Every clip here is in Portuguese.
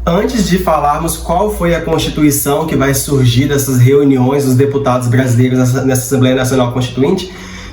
Antes de falarmos qual foi a Constituição que vai surgir dessas reuniões dos deputados brasileiros nessa Assembleia Nacional Constituinte,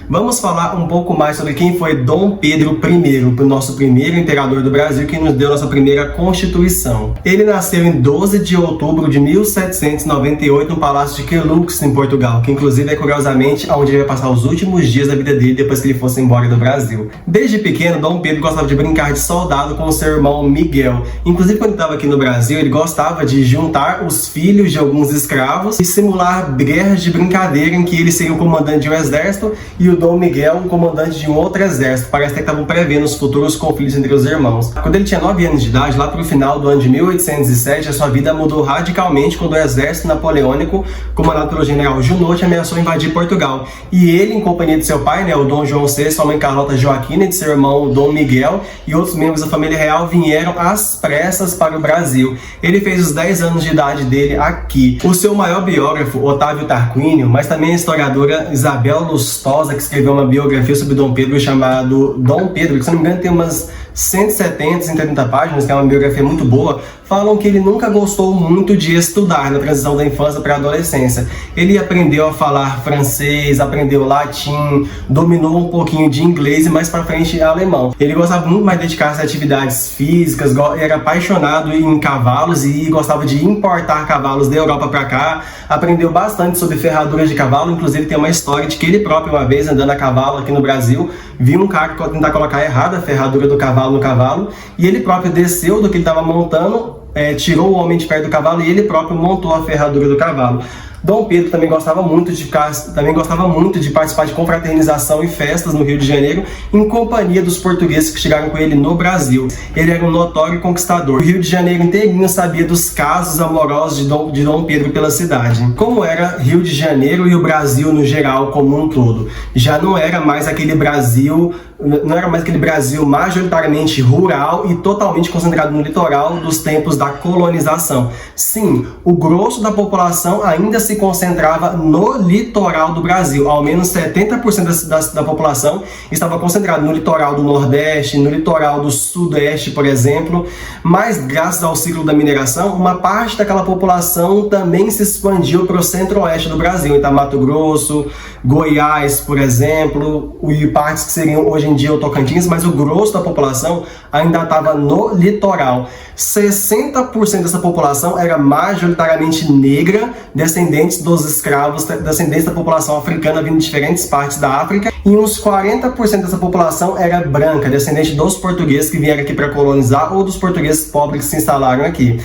vamos falar um pouco mais sobre quem foi Dom Pedro I, o nosso primeiro imperador do Brasil, que nos deu nossa primeira Constituição. Ele nasceu em 12 de outubro de 1798 no Palácio de Queluz, em Portugal, que inclusive é curiosamente onde ele vai passar os últimos dias da vida dele depois que ele fosse embora do Brasil. Desde pequeno, Dom Pedro gostava de brincar de soldado com seu irmão Miguel. Inclusive, quando ele estava aqui no Brasil, ele gostava de juntar os filhos de alguns escravos e simular guerras de brincadeira em que ele seria o comandante de um exército e o Dom Miguel, o comandante de um outro exército. Parece que estavam prevendo os futuros conflitos entre os irmãos. Quando ele tinha 9 anos de idade, lá para o final do ano de 1807, a sua vida mudou radicalmente quando o exército napoleônico, comandado pelo general Junot, ameaçou invadir Portugal. E ele, em companhia de seu pai, o Dom João VI, sua mãe Carlota Joaquina, e de seu irmão Dom Miguel, e outros membros da família real vieram às pressas para o Brasil. Ele fez os 10 anos de idade dele aqui. O seu maior biógrafo, Otávio Tarquínio, mas também a historiadora Isabel Lustosa, que escreveu uma biografia sobre Dom Pedro chamado Dom Pedro, que se não me engano tem umas 170, 130 páginas, que é uma biografia muito boa, falam que ele nunca gostou muito de estudar na transição da infância para a adolescência. Ele aprendeu a falar francês, aprendeu latim, dominou um pouquinho de inglês e mais para frente alemão. Ele gostava muito mais de dedicar-se a atividades físicas, era apaixonado em cavalos e gostava de importar cavalos da Europa para cá. Aprendeu bastante sobre ferraduras de cavalo, inclusive tem uma história de que ele próprio, uma vez andando a cavalo aqui no Brasil, viu um cara tentar colocar errado a ferradura do cavalo no cavalo e ele próprio desceu do que ele estava montando, tirou o homem de perto do cavalo e ele próprio montou a ferradura do cavalo. Dom Pedro também gostava muito de participar de confraternização e festas no Rio de Janeiro, em companhia dos portugueses que chegaram com ele no Brasil. Ele era um notório conquistador. O Rio de Janeiro inteirinho sabia dos casos amorosos de Dom Pedro pela cidade. Como era Rio de Janeiro e o Brasil no geral como um todo. Já não era mais aquele Brasil majoritariamente rural e totalmente concentrado no litoral dos tempos da colonização. Sim, o grosso da população ainda se concentrava no litoral do Brasil. Ao menos 70% da população estava concentrada no litoral do Nordeste, no litoral do Sudeste, por exemplo. Mas, graças ao ciclo da mineração, uma parte daquela população também se expandiu para o centro-oeste do Brasil. Então, Mato Grosso, Goiás, por exemplo, e partes que seriam hoje em dia o Tocantins, mas o grosso da população ainda estava no litoral. 60% dessa população era majoritariamente negra, descendentes dos escravos, descendentes da população africana vindo de diferentes partes da África, e uns 40% dessa população era branca, descendente dos portugueses que vieram aqui para colonizar ou dos portugueses pobres que se instalaram aqui.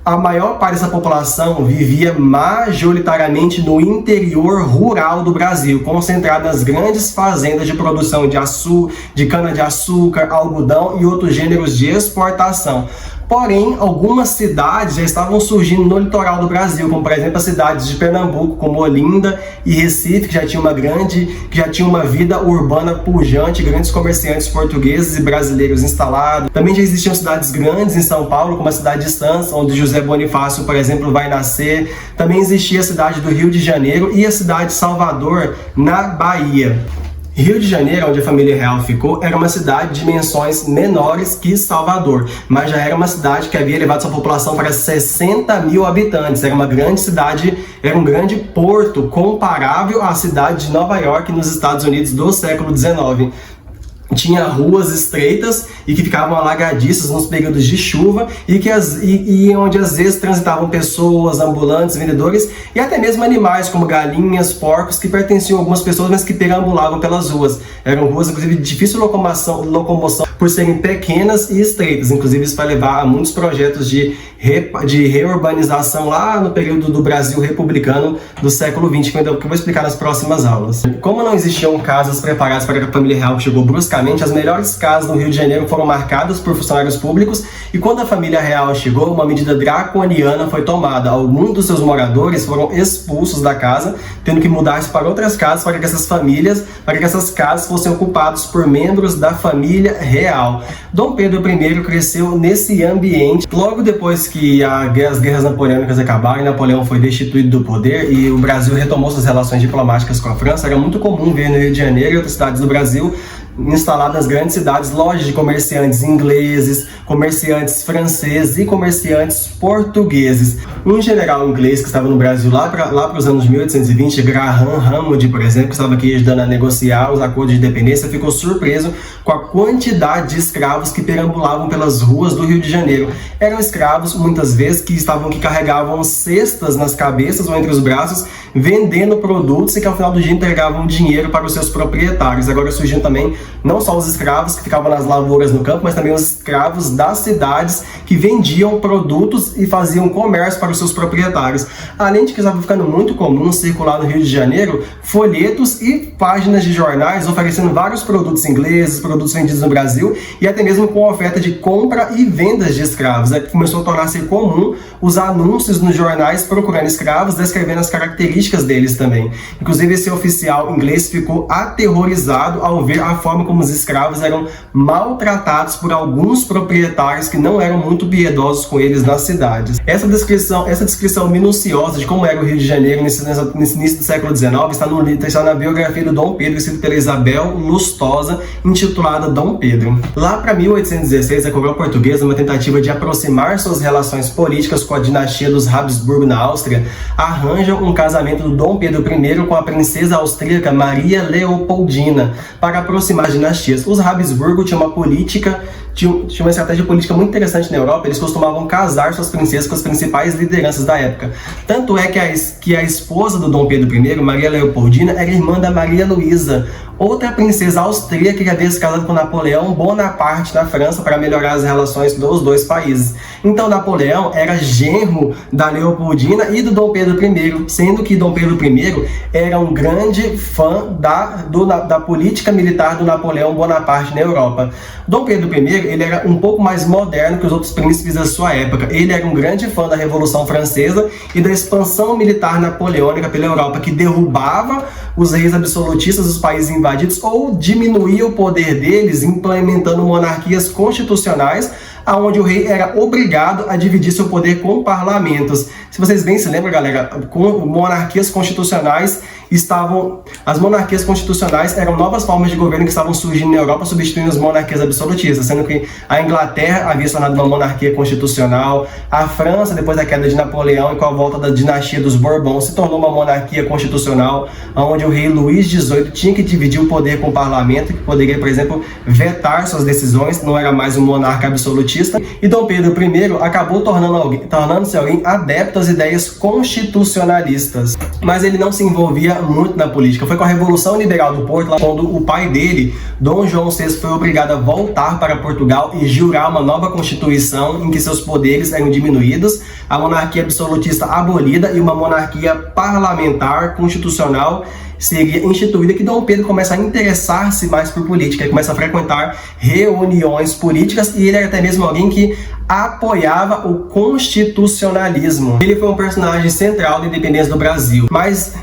A maior parte dessa população vivia majoritariamente no interior rural do Brasil, concentrada nas grandes fazendas de produção de cana-de-açúcar, algodão e outros gêneros de exportação. Porém, algumas cidades já estavam surgindo no litoral do Brasil, como por exemplo as cidades de Pernambuco, como Olinda e Recife, que já tinha uma vida urbana pujante, grandes comerciantes portugueses e brasileiros instalados. Também já existiam cidades grandes em São Paulo, como a cidade de Santos, onde José Bonifácio, por exemplo, vai nascer. Também existia a cidade do Rio de Janeiro e a cidade de Salvador, na Bahia. Rio de Janeiro, onde a família real ficou, era uma cidade de dimensões menores que Salvador, mas já era uma cidade que havia elevado sua população para 60 mil habitantes. Era uma grande cidade, era um grande porto comparável à cidade de Nova York nos Estados Unidos do século XIX. Tinha ruas estreitas e que ficavam alagadiças nos períodos de chuva e onde às vezes transitavam pessoas, ambulantes, vendedores e até mesmo animais como galinhas, porcos que pertenciam a algumas pessoas, mas que perambulavam pelas ruas. Eram ruas, inclusive, de difícil locomoção por serem pequenas e estreitas. Inclusive, isso vai levar a muitos projetos de reurbanização lá no período do Brasil republicano do século XX, que eu vou explicar nas próximas aulas. Como não existiam casas preparadas para a família real que chegou bruscamente, as melhores casas no Rio de Janeiro foram marcadas por funcionários públicos e quando a família real chegou, uma medida draconiana foi tomada. Alguns dos seus moradores foram expulsos da casa, tendo que mudar-se para outras casas para que essas casas fossem ocupadas por membros da família real. Dom Pedro I cresceu nesse ambiente. Logo depois que as guerras napoleônicas acabaram e Napoleão foi destituído do poder e o Brasil retomou suas relações diplomáticas com a França, era muito comum ver no Rio de Janeiro e outras cidades do Brasil instalado nas grandes cidades lojas de comerciantes ingleses, comerciantes franceses e comerciantes portugueses. Um general inglês que estava no Brasil lá para os anos 1820, Graham Hammond, por exemplo, que estava aqui ajudando a negociar os acordos de independência, ficou surpreso com a quantidade de escravos que perambulavam pelas ruas do Rio de Janeiro. Eram escravos, muitas vezes, que carregavam cestas nas cabeças ou entre os braços, vendendo produtos e que ao final do dia entregavam dinheiro para os seus proprietários. Agora surgiam também não só os escravos que ficavam nas lavouras no campo, mas também os escravos das cidades que vendiam produtos e faziam comércio para os seus proprietários. Além de que estava ficando muito comum circular no Rio de Janeiro folhetos e páginas de jornais oferecendo vários produtos ingleses, produtos vendidos no Brasil e até mesmo com oferta de compra e vendas de escravos. Começou a tornar-se comum os anúncios nos jornais procurando escravos, descrevendo as características deles também. Inclusive, esse oficial inglês ficou aterrorizado ao ver a forma como os escravos eram maltratados por alguns proprietários que não eram muito piedosos com eles nas cidades. Essa descrição minuciosa de como era o Rio de Janeiro nesse início do século XIX está na biografia do Dom Pedro, escrita pela Isabel Lustosa, intitulada Dom Pedro. Lá para 1816, a coroa portuguesa, uma tentativa de aproximar suas relações políticas com a dinastia dos Habsburgo na Áustria, arranja um casamento do Dom Pedro I com a princesa austríaca Maria Leopoldina para aproximar as dinastias. Os Habsburgo tinham uma estratégia política muito interessante na Europa. Eles costumavam casar suas princesas com as principais lideranças da época. Tanto é que a esposa do Dom Pedro I, Maria Leopoldina, era irmã da Maria Luísa, outra princesa austríaca que havia se casado com Napoleão Bonaparte na França para melhorar as relações dos dois países. Então Napoleão era genro da Leopoldina e do Dom Pedro I, sendo que Dom Pedro I era um grande fã da política militar do Napoleão Bonaparte na Europa. Dom Pedro I ele era um pouco mais moderno que os outros príncipes da sua época. Ele era um grande fã da Revolução Francesa e da expansão militar napoleônica pela Europa, que derrubava os reis absolutistas dos países invadidos ou diminuía o poder deles, implementando monarquias constitucionais, onde o rei era obrigado a dividir seu poder com parlamentos. Se vocês bem se lembram, galera, as monarquias constitucionais eram novas formas de governo que estavam surgindo na Europa, substituindo as monarquias absolutistas, sendo que a Inglaterra havia se tornado uma monarquia constitucional, a França, depois da queda de Napoleão e com a volta da dinastia dos Bourbons, se tornou uma monarquia constitucional, onde o rei Luís XVIII tinha que dividir o poder com o parlamento, que poderia, por exemplo, vetar suas decisões, não era mais um monarca absolutista, e Dom Pedro I acabou tornando-se alguém adepto às ideias constitucionalistas. Mas ele não se envolvia muito na política. Foi com a Revolução Liberal do Porto, quando o pai dele, Dom João VI, foi obrigado a voltar para Portugal e jurar uma nova constituição em que seus poderes eram diminuídos, a monarquia absolutista abolida e uma monarquia parlamentar constitucional seria instituída, que Dom Pedro começa a interessar-se mais por política, ele começa a frequentar reuniões políticas e ele era até mesmo alguém que apoiava o constitucionalismo. Ele foi um personagem central da independência do Brasil, mas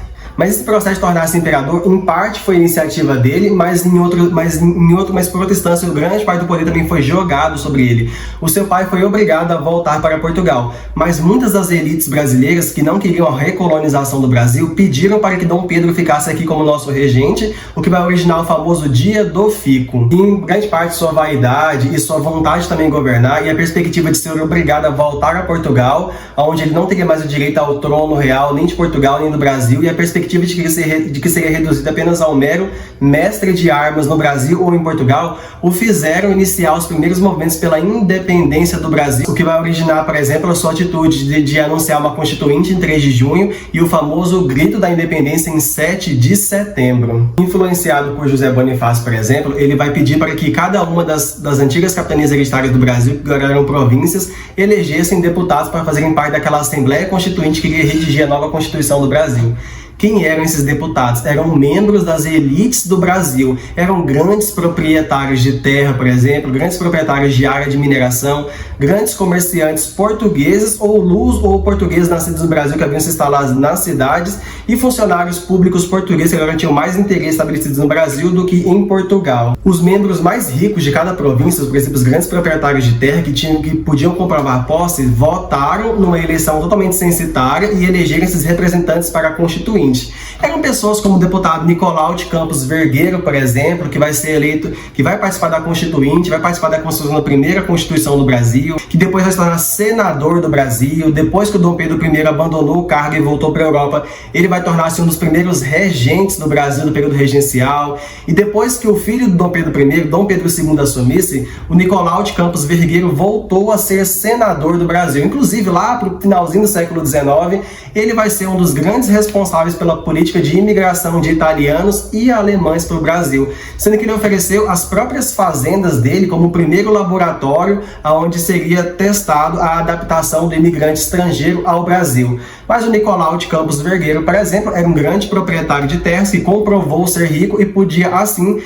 esse processo de tornar-se imperador, em parte, foi iniciativa dele, mas por outra instância, grande parte do poder também foi jogado sobre ele. O seu pai foi obrigado a voltar para Portugal, mas muitas das elites brasileiras que não queriam a recolonização do Brasil pediram para que Dom Pedro ficasse aqui como nosso regente, o que vai originar o famoso Dia do Fico. E, em grande parte, sua vaidade e sua vontade também de governar e a perspectiva de ser obrigado a voltar a Portugal, onde ele não teria mais o direito ao trono real, nem de Portugal, nem do Brasil, e a perspectiva de que seria reduzido apenas ao mero mestre de armas no Brasil ou em Portugal, o fizeram iniciar os primeiros movimentos pela independência do Brasil, o que vai originar, por exemplo, a sua atitude de anunciar uma constituinte em 3 de junho e o famoso Grito da Independência em 7 de setembro. Influenciado por José Bonifácio, por exemplo, ele vai pedir para que cada uma das antigas capitanias hereditárias do Brasil, que agora eram províncias, elegessem deputados para fazerem parte daquela Assembleia Constituinte que iria redigir a nova Constituição do Brasil. Quem eram esses deputados? Eram membros das elites do Brasil, eram grandes proprietários de terra, por exemplo, grandes proprietários de área de mineração, grandes comerciantes portugueses ou portugueses nascidos no Brasil que haviam se instalado nas cidades e funcionários públicos portugueses que agora tinham mais interesse estabelecidos no Brasil do que em Portugal. Os membros mais ricos de cada província, por exemplo, os grandes proprietários de terra que podiam comprovar posse, votaram numa eleição totalmente censitária e elegeram esses representantes para a Constituinte. Constituinte. Eram pessoas como o deputado Nicolau de Campos Vergueiro, por exemplo, que vai ser eleito, que vai participar da Constituinte, vai participar da construção da primeira Constituição do Brasil, que depois vai se tornar senador do Brasil. Depois que o Dom Pedro I abandonou o cargo e voltou para a Europa, ele vai tornar-se um dos primeiros regentes do Brasil no período regencial. E depois que o filho do Dom Pedro I, Dom Pedro II, assumisse, o Nicolau de Campos Vergueiro voltou a ser senador do Brasil. Inclusive, lá para o finalzinho do século XIX, ele vai ser um dos grandes responsáveis pela política de imigração de italianos e alemães para o Brasil, sendo que ele ofereceu as próprias fazendas dele como o primeiro laboratório onde seria testado a adaptação do imigrante estrangeiro ao Brasil. Mas o Nicolau de Campos Vergueiro, por exemplo, era um grande proprietário de terras que comprovou ser rico e podia assim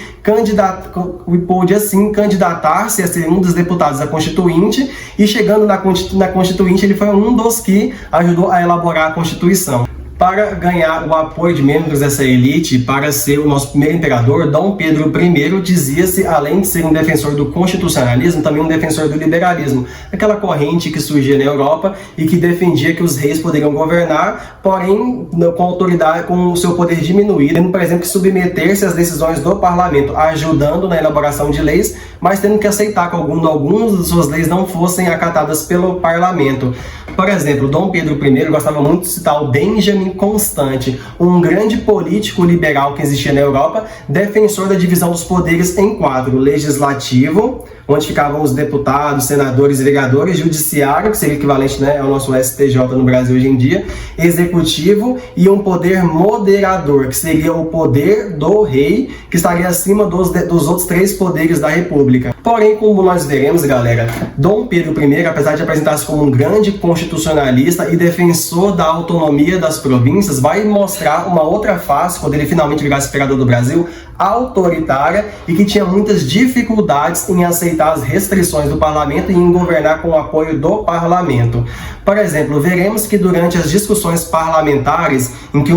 candidatar-se a ser um dos deputados da Constituinte, e chegando na Constituinte ele foi um dos que ajudou a elaborar a Constituição. Para ganhar o apoio de membros dessa elite, para ser o nosso primeiro imperador, Dom Pedro I dizia-se, além de ser um defensor do constitucionalismo, também um defensor do liberalismo, aquela corrente que surgia na Europa e que defendia que os reis poderiam governar, porém com autoridade, com o seu poder diminuído, tendo, por exemplo, que submeter-se às decisões do parlamento, ajudando na elaboração de leis, mas tendo que aceitar que algumas de suas leis não fossem acatadas pelo parlamento. Por exemplo, Dom Pedro I gostava muito de citar o Benjamin Constant, um grande político liberal que existia na Europa, defensor da divisão dos poderes em quadro: legislativo, onde ficavam os deputados, senadores e vereadores; judiciário, que seria equivalente, né, ao nosso STJ no Brasil hoje em dia; executivo, e um poder moderador, que seria o poder do rei, que estaria acima dos outros três poderes da República. Porém, como nós veremos, galera, Dom Pedro I, apesar de apresentar-se como um grande constitucionalista e defensor da autonomia das províncias, vai mostrar uma outra face, quando ele finalmente virasse imperador do Brasil, autoritária, e que tinha muitas dificuldades em aceitar as restrições do parlamento e em governar com o apoio do parlamento. Por exemplo, veremos que durante as discussões parlamentares, em que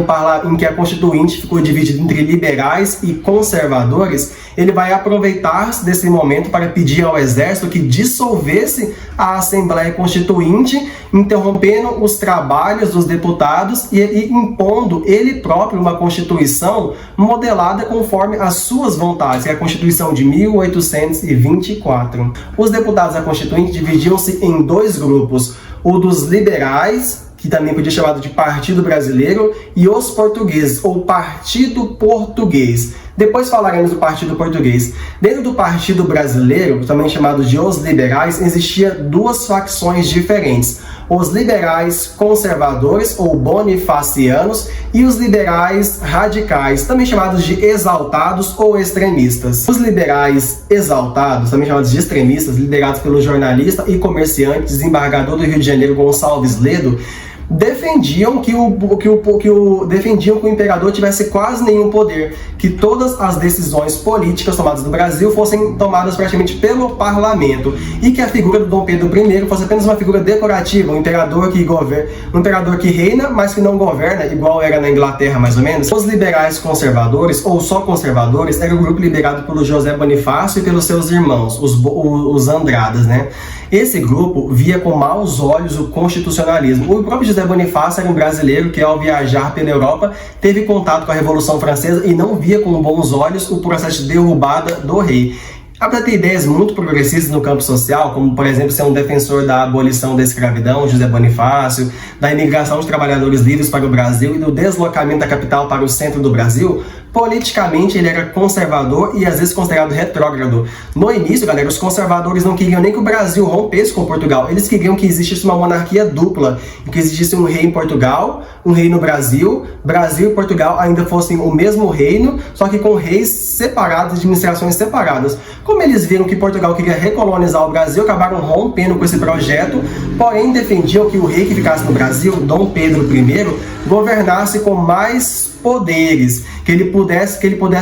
a Constituinte ficou dividida entre liberais e conservadores, ele vai aproveitar-se desse momento para pedir ao exército que dissolvesse a Assembleia Constituinte, interrompendo os trabalhos dos deputados e impondo ele próprio uma Constituição modelada conforme as suas vontades, que é a Constituição de 1824. Os deputados da Constituinte dividiam-se em dois grupos: o dos liberais, que também podia ser chamado de Partido Brasileiro, e os portugueses, ou Partido Português. Depois falaremos do Partido Português. Dentro do Partido Brasileiro, também chamado de os liberais, existia duas facções diferentes: os liberais conservadores, ou bonifacianos, e os liberais radicais, também chamados de exaltados ou extremistas. Os liberais exaltados, também chamados de extremistas, liderados pelo jornalista e comerciante, desembargador do Rio de Janeiro, Gonçalves Ledo, defendiam que o imperador tivesse quase nenhum poder, que todas as decisões políticas tomadas no Brasil fossem tomadas praticamente pelo parlamento, e que a figura do Dom Pedro I fosse apenas uma figura decorativa, um imperador que reina, mas que não governa, igual era na Inglaterra, mais ou menos. Os liberais conservadores, ou só conservadores, era o grupo liderado pelo José Bonifácio e pelos seus irmãos, os Andradas, né? Esse grupo via com maus olhos o constitucionalismo. O próprio José Bonifácio era um brasileiro que, ao viajar pela Europa, teve contato com a Revolução Francesa e não via com bons olhos o processo de derrubada do rei. Apesar de ter ideias muito progressistas no campo social, como, por exemplo, ser um defensor da abolição da escravidão, José Bonifácio, da imigração de trabalhadores livres para o Brasil e do deslocamento da capital para o centro do Brasil, politicamente ele era conservador e às vezes considerado retrógrado. No início, galera, os conservadores não queriam nem que o Brasil rompesse com Portugal. Eles queriam que existisse uma monarquia dupla, que existisse um rei em Portugal, um rei no Brasil, Brasil e Portugal ainda fossem o mesmo reino, só que com reis separados, administrações separadas. Como eles viram que Portugal queria recolonizar o Brasil, acabaram rompendo com esse projeto, porém defendiam que o rei que ficasse no Brasil, Dom Pedro I, governasse com mais poderes, que ele pudesse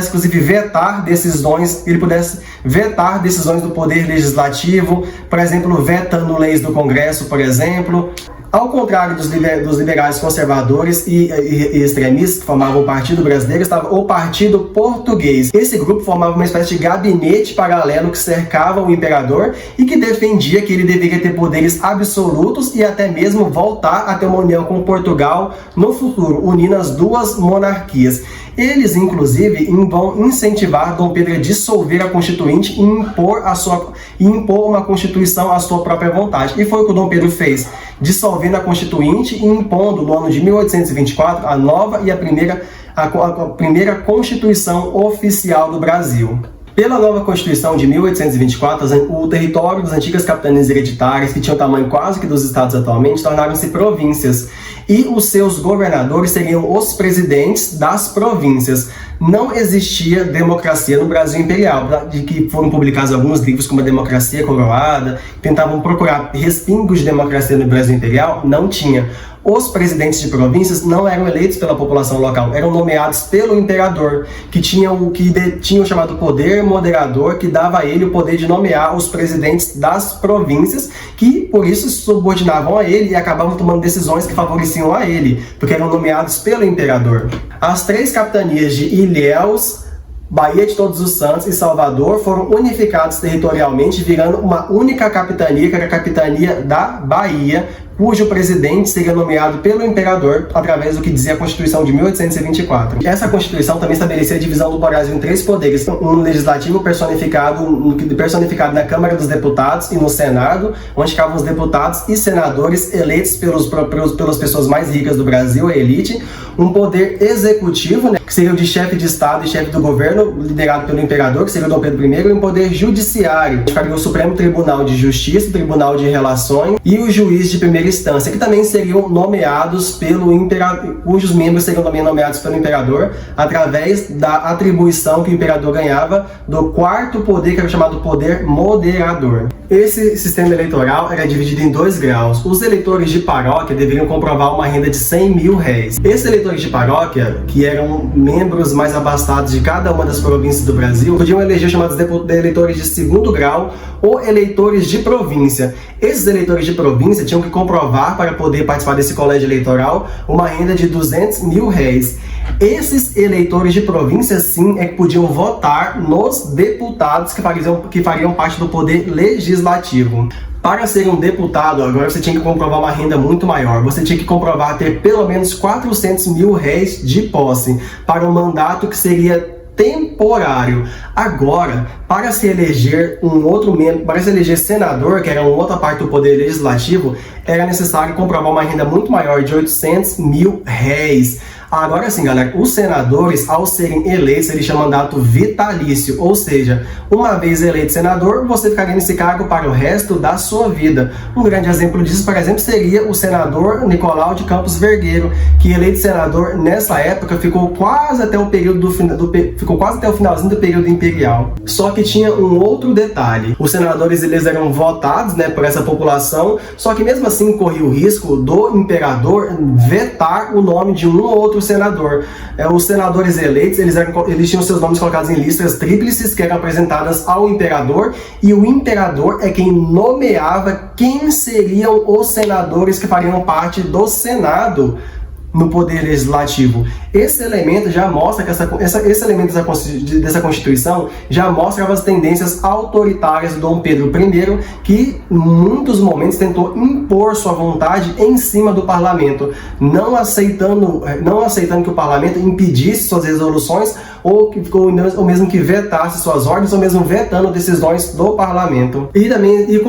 inclusive vetar decisões do poder legislativo, por exemplo, vetando leis do Congresso, por exemplo. Ao contrário dos liberais conservadores e extremistas que formavam o Partido Brasileiro, estava o Partido Português. Esse grupo formava uma espécie de gabinete paralelo que cercava o imperador e que defendia que ele deveria ter poderes absolutos e até mesmo voltar a ter uma união com Portugal no futuro, unindo as duas monarquias. Eles, inclusive, vão incentivar Dom Pedro a dissolver a Constituinte e impor uma Constituição à sua própria vontade. E foi o que o Dom Pedro fez, dissolvendo a Constituinte e impondo, no ano de 1824, a nova e a primeira Constituição oficial do Brasil. Pela nova Constituição de 1824, o território das antigas capitanias hereditárias, que tinham o tamanho quase que dos estados atualmente, tornaram-se províncias. E os seus governadores seriam os presidentes das províncias. Não existia democracia no Brasil Imperial, de que foram publicados alguns livros como a Democracia Coroada, tentavam procurar respingos de democracia no Brasil Imperial, não tinha. Os presidentes de províncias não eram eleitos pela população local, eram nomeados pelo imperador, que tinha o chamado poder moderador, que dava a ele o poder de nomear os presidentes das províncias, que por isso se subordinavam a ele e acabavam tomando decisões que favoreciam a ele, porque eram nomeados pelo imperador. As 3 capitanias de Ilhéus, Baía de Todos os Santos e Salvador foram unificados territorialmente, virando uma única capitania, que era a capitania da Bahia, cujo presidente seria nomeado pelo imperador através do que dizia a Constituição de 1824. Essa Constituição também estabelecia a divisão do Brasil em 3 poderes, um legislativo personificado na Câmara dos Deputados e no Senado, onde ficavam os deputados e senadores eleitos pelas pessoas mais ricas do Brasil, a elite, um poder executivo, que seria o de chefe de Estado e chefe do governo, liderado pelo imperador, que seria o Dom Pedro I, e um poder judiciário, que ficaria o Supremo Tribunal de Justiça, o Tribunal de Relações e o juiz de primeira instância, que também seriam nomeados pelo imperador, cujos membros seriam também nomeados pelo imperador, através da atribuição que o imperador ganhava do 4º poder, que era chamado poder moderador. Esse sistema eleitoral era dividido em 2 graus. Os eleitores de paróquia deveriam comprovar uma renda de 100 mil réis. Esses eleitores de paróquia, que eram membros mais abastados de cada uma das províncias do Brasil, podiam eleger chamados eleitores de 2º grau ou eleitores de província. Esses eleitores de província tinham que comprovar, para poder participar desse colégio eleitoral, uma renda de 200 mil réis. Esses eleitores de província, sim, é que podiam votar nos deputados que fariam parte do poder legislativo. Para ser um deputado, agora você tinha que comprovar uma renda muito maior. Você tinha que comprovar ter pelo menos 400 mil réis de posse para um mandato que seria temporário. Agora, para se eleger para se eleger senador, que era uma outra parte do poder legislativo, era necessário comprovar uma renda muito maior, de 800 mil réis. Agora sim, galera, os senadores, ao serem eleitos, eles chamam mandato vitalício, ou seja, uma vez eleito senador, você ficaria nesse cargo para o resto da sua vida. Um grande exemplo disso, por exemplo, seria o senador Nicolau de Campos Vergueiro, que eleito senador nessa época ficou quase até o finalzinho do período imperial. Só que tinha um outro detalhe: os senadores eles eram votados, por essa população, só que mesmo assim corria o risco do imperador vetar o nome de um ou outro senador. Os senadores eleitos, eles tinham seus nomes colocados em listas tríplices que eram apresentadas ao imperador, e o imperador é quem nomeava quem seriam os senadores que fariam parte do Senado no poder legislativo. Esse elemento já mostra que esse elemento dessa Constituição já mostra as tendências autoritárias do Dom Pedro I, que em muitos momentos tentou impor sua vontade em cima do parlamento, não aceitando que o parlamento impedisse suas resoluções ou mesmo que vetasse suas ordens, ou mesmo vetando decisões do parlamento. E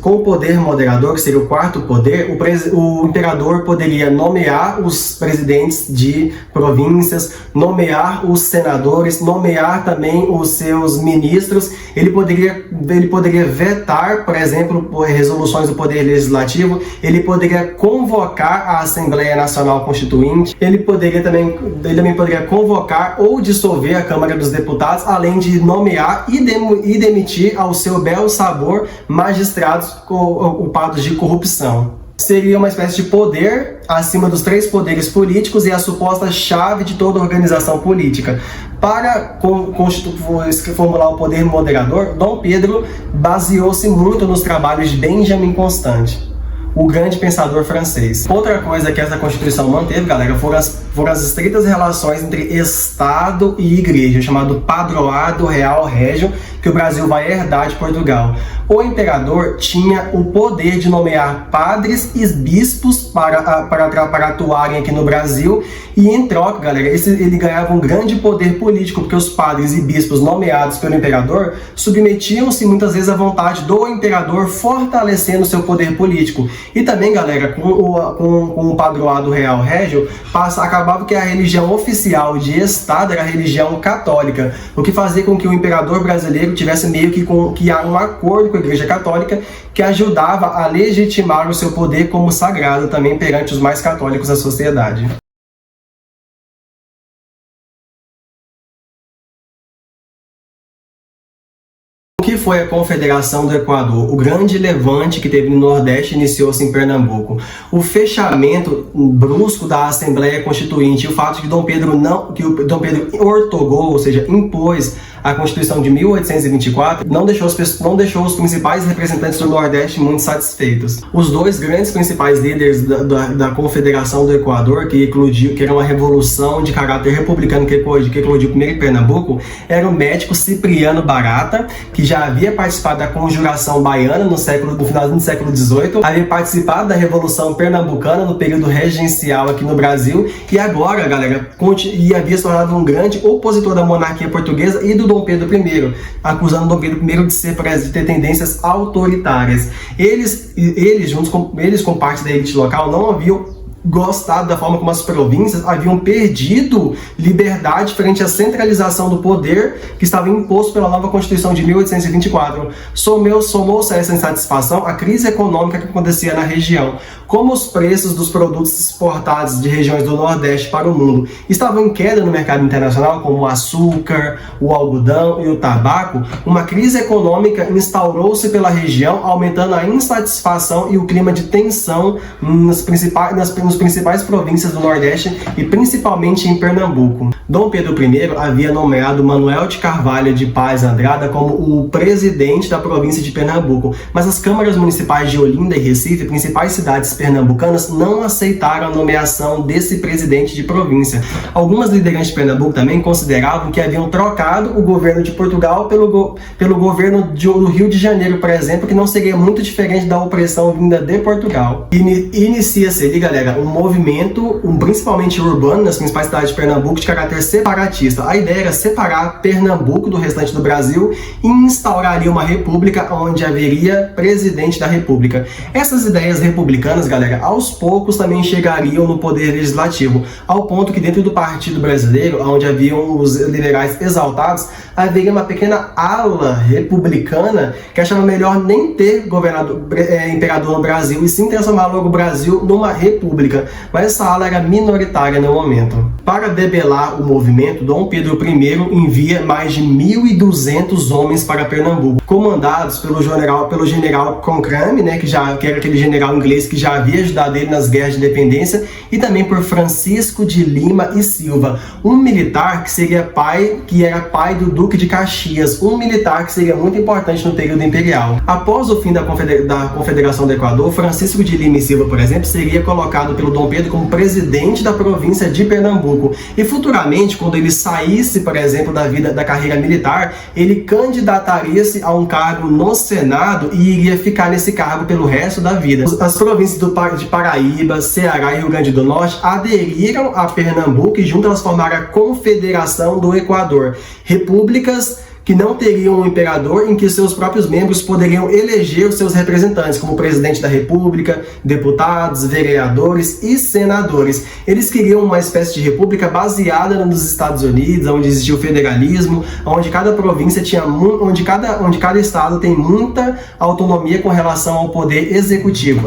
com o poder moderador, que seria o 4º poder, o imperador poderia nomear os presidentes de províncias, nomear os senadores, nomear também os seus ministros. Ele poderia vetar, por exemplo, resoluções do poder legislativo. Ele poderia convocar a Assembleia Nacional Constituinte. Ele também poderia convocar ou dissolver a Câmara dos Deputados, além de nomear e demitir ao seu bel sabor magistrados culpados de corrupção. Seria uma espécie de poder acima dos 3 poderes políticos e a suposta chave de toda organização política. Para formular o poder moderador, Dom Pedro baseou-se muito nos trabalhos de Benjamin Constant. o grande pensador francês. Outra coisa que essa Constituição manteve, galera, foram as estreitas relações entre Estado e Igreja, chamado Padroado Real Régio, que o Brasil vai herdar de Portugal. O imperador tinha o poder de nomear padres e bispos para atuarem aqui no Brasil, e em troca, galera, ele ganhava um grande poder político, porque os padres e bispos nomeados pelo imperador submetiam-se muitas vezes à vontade do imperador, fortalecendo seu poder político. E também, galera, com o Padroado Real Régio, acabava que a religião oficial de Estado era a religião católica, o que fazia com que o imperador brasileiro tivesse meio que um acordo com a Igreja Católica, que ajudava a legitimar o seu poder como sagrado também perante os mais católicos da sociedade. O que foi a Confederação do Equador? O grande levante que teve no Nordeste iniciou-se em Pernambuco. O fechamento brusco da Assembleia Constituinte e o fato de que Dom Pedro ortogou, ou seja, impôs a Constituição de 1824, não deixou os principais representantes do Nordeste muito satisfeitos. Os dois grandes principais líderes da Confederação do Equador, que era uma revolução de caráter republicano que eclodiu primeiro em Pernambuco, era o médico Cipriano Barata, que já havia participado da Conjuração Baiana no finalzinho do século XVIII, havia participado da Revolução Pernambucana no período regencial aqui no Brasil, e agora, galera, havia se tornado um grande opositor da monarquia portuguesa e do Dom Pedro I, acusando Dom Pedro I de ter tendências autoritárias. Eles com parte da elite local, não haviam gostado da forma como as províncias haviam perdido liberdade frente à centralização do poder que estava imposto pela nova Constituição de 1824. Somou-se a essa insatisfação a crise econômica que acontecia na região. Como os preços dos produtos exportados de regiões do Nordeste para o mundo estavam em queda no mercado internacional, como o açúcar, o algodão e o tabaco, uma crise econômica instaurou-se pela região, aumentando a insatisfação e o clima de tensão nas principais províncias do Nordeste e principalmente em Pernambuco. Dom Pedro I havia nomeado Manuel de Carvalho de Paz Andrada como o presidente da província de Pernambuco, mas as câmaras municipais de Olinda e Recife, principais cidades pernambucanas, não aceitaram a nomeação desse presidente de província. Algumas lideranças de Pernambuco também consideravam que haviam trocado o governo de Portugal pelo governo do Rio de Janeiro, por exemplo, que não seria muito diferente da opressão vinda de Portugal. Inicia-se ali, galera, um movimento, principalmente urbano, nas principais cidades de Pernambuco, de caráter separatista. A ideia era separar Pernambuco do restante do Brasil e instaurar ali uma república onde haveria presidente da república. Essas ideias republicanas, galera, aos poucos também chegariam no poder legislativo, ao ponto que dentro do Partido Brasileiro, onde haviam os liberais exaltados, haveria uma pequena ala republicana que achava melhor nem ter imperador no Brasil e sim transformar logo o Brasil numa república, mas essa ala era minoritária no momento. Para debelar o movimento, Dom Pedro I envia mais de 1.200 homens para Pernambuco, comandados pelo general Cochrane, né, que era aquele general inglês que já havia ajudado ele nas guerras de independência, e também por Francisco de Lima e Silva, um militar que era pai do Duque de Caxias, um militar que seria muito importante no período imperial. Após o fim da Confederação do Equador, Francisco de Lima e Silva, por exemplo, seria colocado pelo Dom Pedro como presidente da província de Pernambuco, e futuramente, quando ele saísse, por exemplo, da carreira militar, ele candidataria-se a um cargo no Senado e iria ficar nesse cargo pelo resto da vida. As províncias de Paraíba, Ceará e Rio Grande do Norte aderiram a Pernambuco e juntas elas formaram a Confederação do Equador, repúblicas que não teriam um imperador, em que seus próprios membros poderiam eleger os seus representantes, como presidente da república, deputados, vereadores e senadores. Eles queriam uma espécie de república baseada nos Estados Unidos, onde existia o federalismo, onde cada província onde cada estado tem muita autonomia com relação ao poder executivo.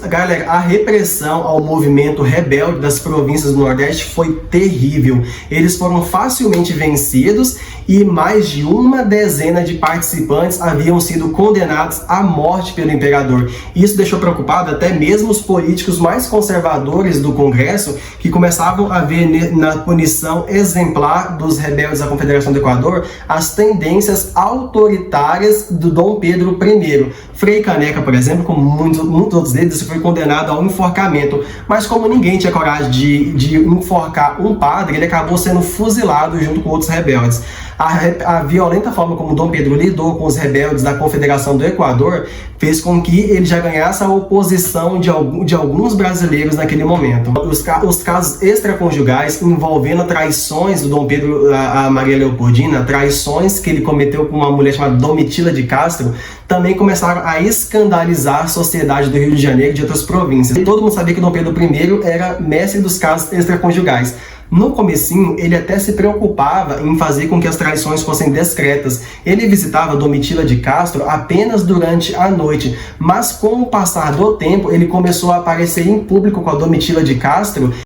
Galera, a repressão ao movimento rebelde das províncias do Nordeste foi terrível. Eles foram facilmente vencidos e mais de de uma dezena de participantes haviam sido condenados à morte pelo imperador. Isso deixou preocupado até mesmo os políticos mais conservadores do Congresso, que começavam a ver na punição exemplar dos rebeldes da Confederação do Equador as tendências autoritárias do Dom Pedro I. Frei Caneca, por exemplo, como muitos outros deles, foi condenado ao enforcamento, mas como ninguém tinha coragem de enforcar um padre, ele acabou sendo fuzilado junto com outros rebeldes. A violenta forma como Dom Pedro lidou com os rebeldes da Confederação do Equador fez com que ele já ganhasse a oposição de alguns brasileiros naquele momento. Os casos extraconjugais envolvendo traições do Dom Pedro a Maria Leopoldina, traições que ele cometeu com uma mulher chamada Domitila de Castro, também começaram a escandalizar a sociedade do Rio de Janeiro e de outras províncias. E todo mundo sabia que Dom Pedro I era mestre dos casos extraconjugais. No comecinho, ele até se preocupava em fazer com que as traições fossem discretas. Ele visitava Domitila de Castro apenas durante a noite, mas com o passar do tempo, ele começou a aparecer em público com a Domitila de Castro